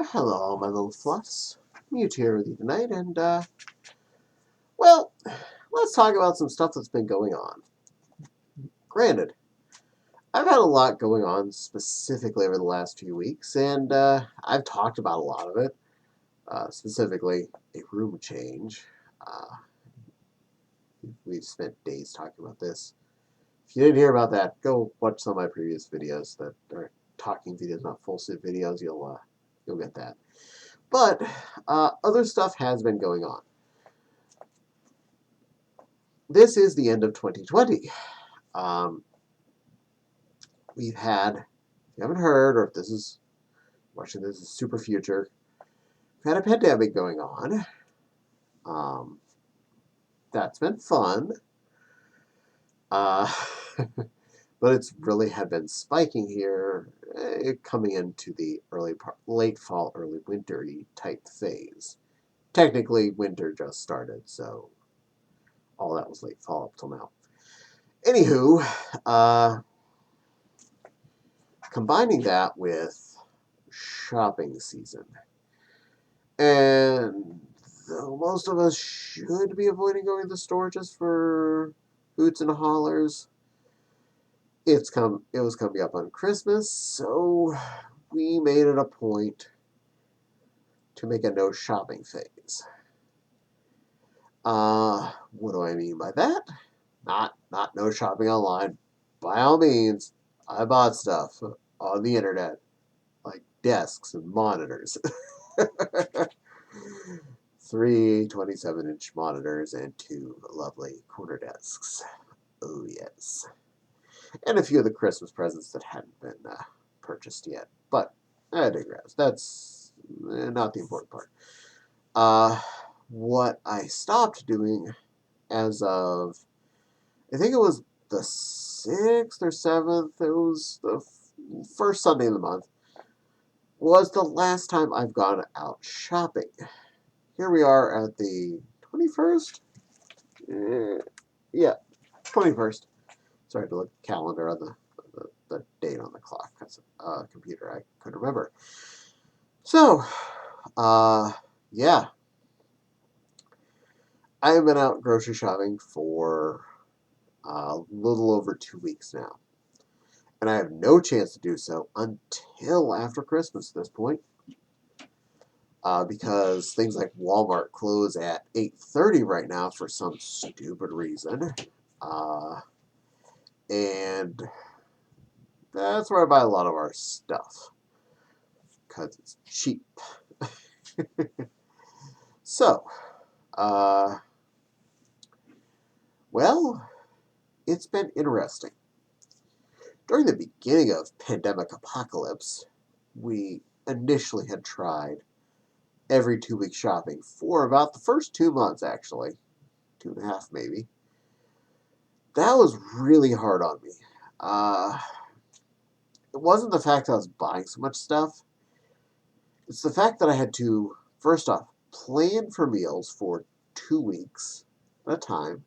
Well, hello, my little fluffs. Mewtwo here with you tonight, and, well, let's talk about some stuff that's been going on. Granted, I've had a lot going on specifically over the last few weeks, and I've talked about a lot of it, specifically a room change. Uh, we've spent days talking about this. If you didn't hear about that, go watch some of my previous videos that are talking videos, not full suit videos. You'll get that. But other stuff has been going on. This is the end of 2020. We've had, if you haven't heard, or if this is watching this is super future, we've had a pandemic going on. That's been fun. But it's really had been spiking here, coming into the late fall, early wintery type phase. Technically, winter just started, so all that was late fall up till now. Anywho, combining that with shopping season, and though most of us should be avoiding going to the store just for hoots and hollers, it was coming up on Christmas, so we made it a point to make a no shopping phase. What do I mean by that? Not no shopping online. By all means, I bought stuff on the internet, like desks and monitors. 3 27-inch monitors and 2 lovely corner desks. Oh, yes. And a few of the Christmas presents that hadn't been purchased yet. But I digress. That's not the important part. What I stopped doing as of, I think it was the 6th or 7th, it was the first Sunday of the month, was the last time I've gone out shopping. Here we are at the 21st? Yeah, 21st. Sorry to look at the calendar on the date on the clock. That's a computer I couldn't remember. So, yeah. I have been out grocery shopping for a little over 2 weeks now. And I have no chance to do so until after Christmas at this point. Because things like Walmart close at 8:30 right now for some stupid reason. And that's where I buy a lot of our stuff. Because it's cheap. So, well, it's been interesting. During the beginning of pandemic apocalypse, we initially had tried every 2-week shopping for about the first 2 months, actually. 2.5 maybe. That was really hard on me. It wasn't the fact that I was buying so much stuff. It's the fact that I had to, first off, plan for meals for 2 weeks at a time.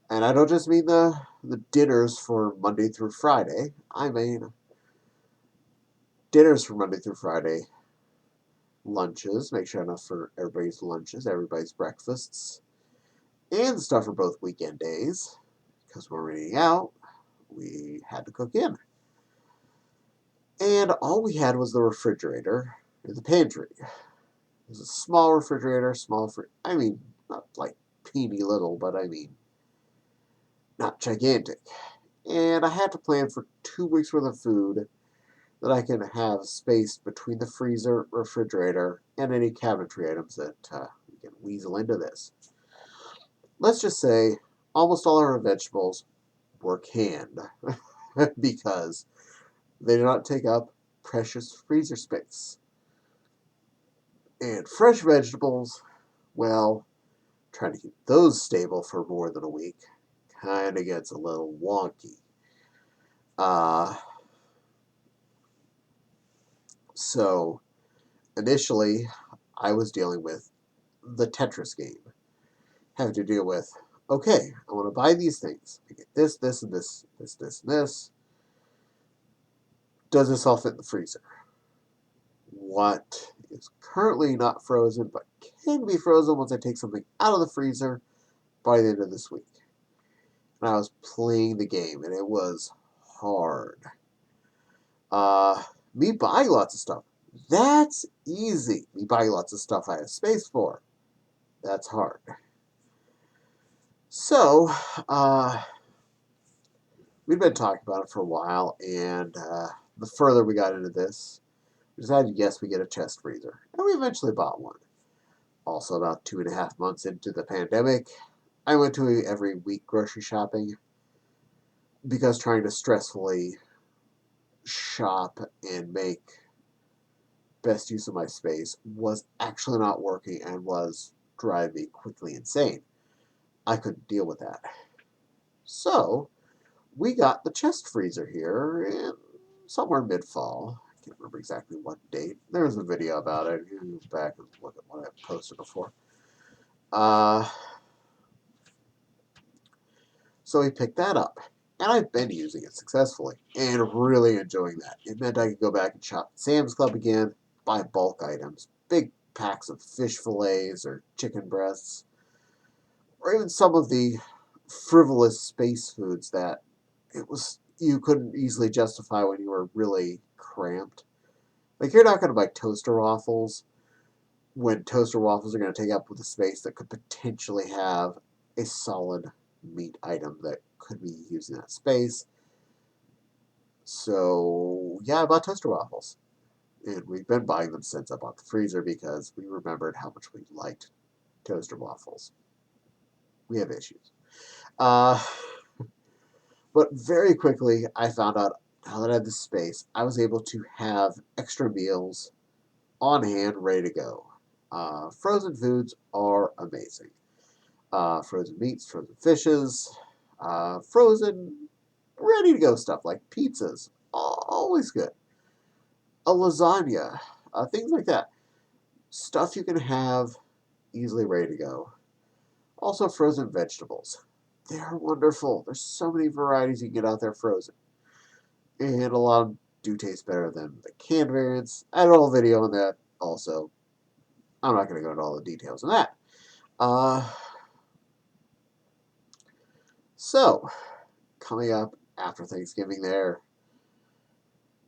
And I don't just mean the dinners for Monday through Friday. I mean dinners for Monday through Friday, lunches, make sure enough for everybody's lunches, everybody's breakfasts, and stuff for both weekend days. Because when we're eating out, we had to cook in. And all we had was the refrigerator and the pantry. It was a small refrigerator, I mean, not like teeny little, but I mean, not gigantic. And I had to plan for 2 weeks worth of food that I can have spaced between the freezer, refrigerator, and any cabinetry items that we can weasel into this. Let's just say almost all our vegetables were canned because they do not take up precious freezer space. And fresh vegetables, well, trying to keep those stable for more than a week kind of gets a little wonky. So initially, I was dealing with the Tetris game. Having to deal with, okay, I want to buy these things. I get this, this, and this, this, this, and this. Does this all fit in the freezer? what is currently not frozen but can be frozen once I take something out of the freezer by the end of this week. And I was playing the game, and it was hard. Me buying lots of stuff, that's easy. Me buying lots of stuff I have space for, that's hard. So, we've been talking about it for a while, and the further we got into this, we decided, yes, we get a chest freezer. And we eventually bought one. Also, about 2.5 months into the pandemic, I went to every week grocery shopping because trying to stressfully shop and make best use of my space was actually not working and was driving me quickly insane. I couldn't deal with that. So, we got the chest freezer here in somewhere mid-fall. I can't remember exactly what date. There's a video about it. You can go back and look at what I posted before. So we picked that up. And I've been using it successfully and really enjoying that. It meant I could go back and shop at Sam's Club again, buy bulk items, big packs of fish fillets or chicken breasts, or even some of the frivolous space foods that you couldn't easily justify when you were really cramped. Like, you're not going to buy toaster waffles when toaster waffles are going to take up with a space that could potentially have a solid meat item that could be used in that space. So, yeah, I bought toaster waffles. And we've been buying them since I bought the freezer because we remembered how much we liked toaster waffles. We have issues. But very quickly, I found out now that I had the space, I was able to have extra meals on hand, ready to go. Frozen foods are amazing. Frozen meats, frozen fishes, frozen, ready to go stuff like pizzas, always good. A lasagna, things like that. Stuff you can have easily ready to go. Also, frozen vegetables. They're wonderful. There's so many varieties you can get out there frozen. And a lot of them do taste better than the canned variants. I had a whole video on that also. I'm not going to go into all the details on that. So, coming up after Thanksgiving there,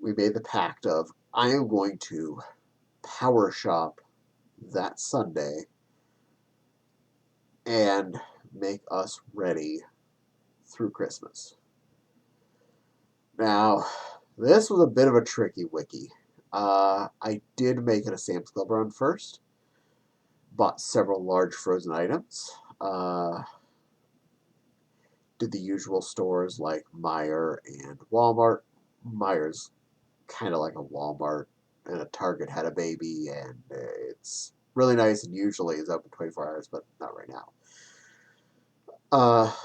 we made the pact of I am going to power shop that Sunday and make us ready through Christmas. Now, this was a bit of a tricky wiki. I did make it a Sam's Club run first. Bought several large frozen items. Did the usual stores like Meijer and Walmart. Meijer's kind of like a Walmart, and a Target had a baby, and it's really nice and usually is open 24 hours, but not right now.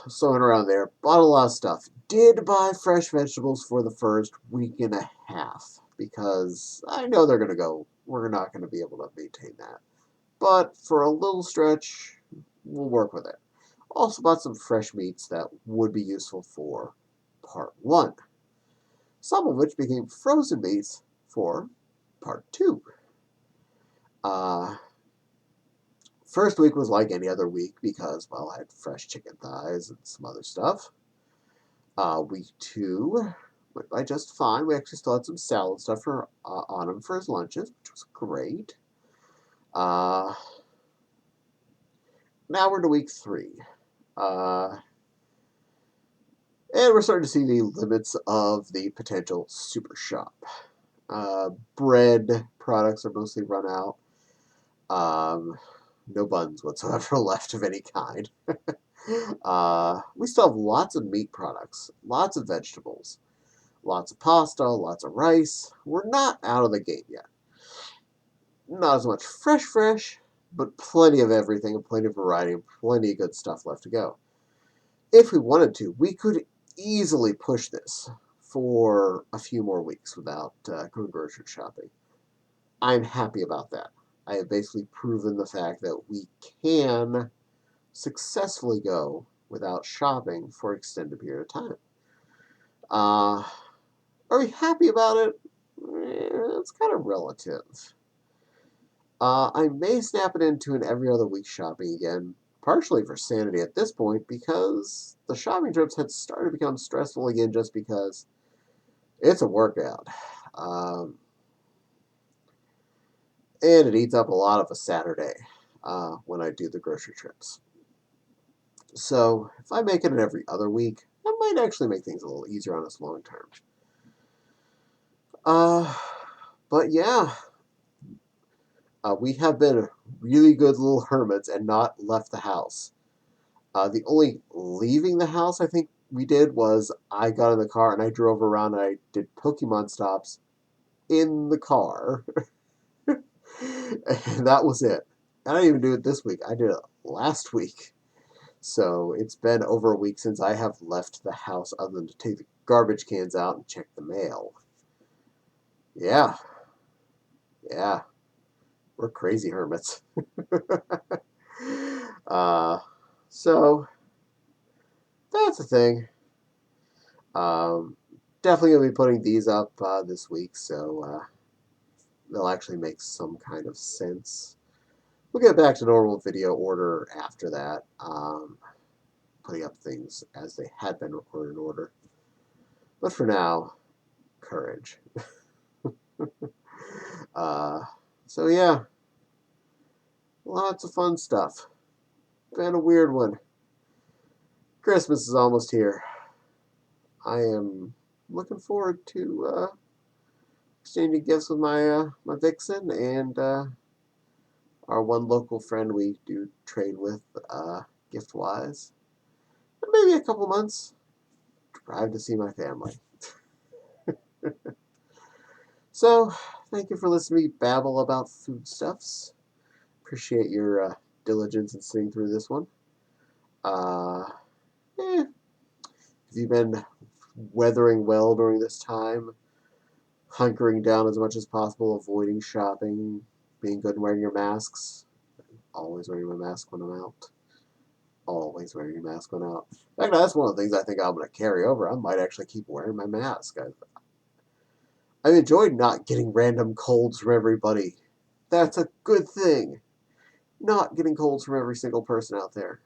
So went around there, bought a lot of stuff. Did buy fresh vegetables for the first week and a half because I know they're going to go. We're not going to be able to maintain that. But for a little stretch, we'll work with it. Also bought some fresh meats that would be useful for part 1. Some of which became frozen meats for part 2. First week was like any other week because, well, I had fresh chicken thighs and some other stuff. Week 2 went by just fine. We actually still had some salad stuff on him for his lunches, which was great. Now we're to week 3. And we're starting to see the limits of the potential super shop. Bread products are mostly run out. No buns whatsoever left of any kind. We still have lots of meat products, lots of vegetables, lots of pasta, lots of rice. We're not out of the gate yet. Not as much fresh, but plenty of everything, and plenty of variety, and plenty of good stuff left to go. If we wanted to, we could easily push this for a few more weeks without going grocery shopping. I'm happy about that. I have basically proven the fact that we can successfully go without shopping for an extended period of time. Are we happy about it? It's kind of relative. I may snap it into an every other week shopping again, partially for sanity at this point, because the shopping trips had started to become stressful again just because it's a workout. Um, and it eats up a lot of a Saturday when I do the grocery trips. So if I make it an every other week, that might actually make things a little easier on us long term. Uh, but yeah, we have been really good little hermits and not left the house. The only leaving the house I think we did was I got in the car and I drove around and I did Pokemon stops in the car. And that was it. I didn't even do it this week. I did it last week. So it's been over a week since I have left the house other than to take the garbage cans out and check the mail. Yeah, yeah, we're crazy hermits. uh, so that's the thing. Um, Definitely going to be putting these up this week, so they'll actually make some kind of sense. We'll get back to normal video order after that, putting up things as they had been recorded in order. But for now, courage. uh, so yeah, lots of fun stuff. Been a weird one. Christmas is almost here. I am looking forward to exchanging gifts with my vixen and our one local friend we do trade with gift wise. And maybe a couple months, drive to see my family. So, thank you for listening to me babble about foodstuffs. Appreciate your diligence in sitting through this one. Uh, Have you been weathering well during this time? Hunkering down as much as possible, avoiding shopping, being good and wearing your masks. Always wearing my mask when I'm out. Always wearing your mask when out. In fact, that's one of the things I think I'm going to carry over. I might actually keep wearing my mask. I've enjoyed not getting random colds from everybody. That's a good thing. Not getting colds from every single person out there.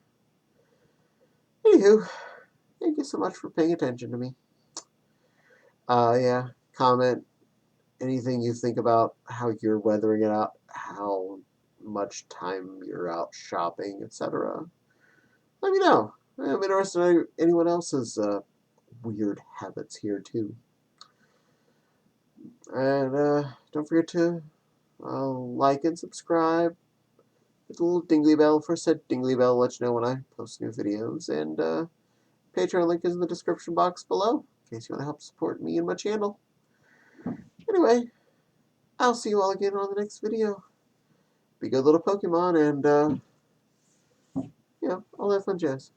Anywho, thank you so much for paying attention to me. Yeah, comment anything you think about how you're weathering it out, how much time you're out shopping, etc. Let me know. I'm interested in anyone else's weird habits here too. And don't forget to like and subscribe. Hit the little dingly bell for said dingly bell to let you know when I post new videos. And Patreon link is in the description box below in case you want to help support me and my channel. Anyway, I'll see you all again on the next video. Be good little Pokemon and, all that fun jazz.